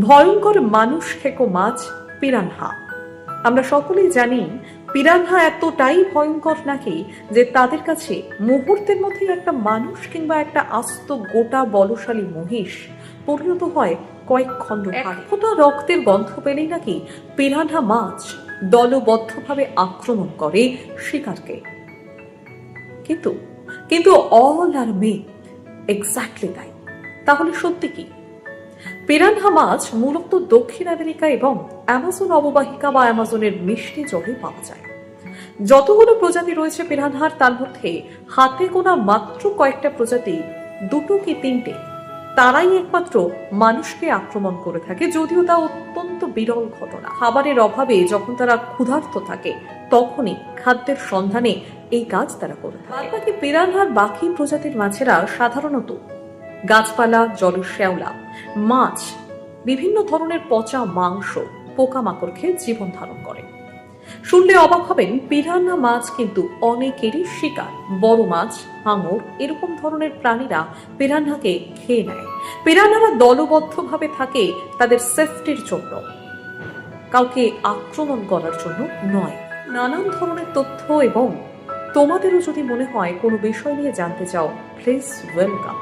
ভয়ঙ্কর মানুষ খেকো মাছ পিরানহা। আমরা সকলেই জানি পিরানহা এতটাই ভয়ঙ্কর নাকি যে তাদের কাছে মুহূর্তের মধ্যেই একটা মানুষ কিংবা একটা আস্ত গোটা বলশালী মহিষ পরিণত হয় কয়েক খণ্ড হাড়ে। ফোঁটা রক্তের গন্ধ পেলেই নাকি পিরানহা মাছ দলবদ্ধভাবে আক্রমণ করে শিকারকে। কিন্তু কিন্তু অল আর মে এক্স্যাক্টলি তাই। তাহলে সত্যি কি? পিরানহা মাছ মূলত দক্ষিণ আমেরিকা এবং অ্যামাজন অববাহিকা বা অ্যামাজনের মিষ্টি জলে পাওয়া যায়। যতগুলো প্রজাতি রয়েছে পিরানহার, তার মধ্যে হাতে গোনা মাত্র কয়েকটা প্রজাতি, দুটো কি তিনটে, তারাই একমাত্র মানুষকে আক্রমণ করে থাকে, যদিও তা অত্যন্ত বিরল ঘটনা। খাবারের অভাবে যখন তারা ক্ষুধার্ত থাকে তখনই খাদ্যের সন্ধানে এই কাজ তারা করে থাকে। বাকি পিরানহার বাকি প্রজাতির মাছেরা সাধারণত গাছপালা, জলের শ্যাওলা, মাছ, বিভিন্ন ধরনের পচা মাংস, পোকামাকড় খেয়ে জীবন ধারণ করে। শুনলে অবাক হবেন, পিরানহা মাছ কিন্তু অনেকেরই শিকার। বড় মাছ, হাঙর এরকম ধরনের প্রাণীরা পিরানহাকে খেয়ে নেয়। পিরানহারা দলবদ্ধভাবে থাকে তাদের সেফটির জন্য, কাউকে আক্রমণ করার জন্য নয়। নানান ধরনের তথ্য এবং তোমাদেরও যদি মনে হয় কোনো বিষয় নিয়ে জানতে চাও, প্লিজ ওয়েলকাম।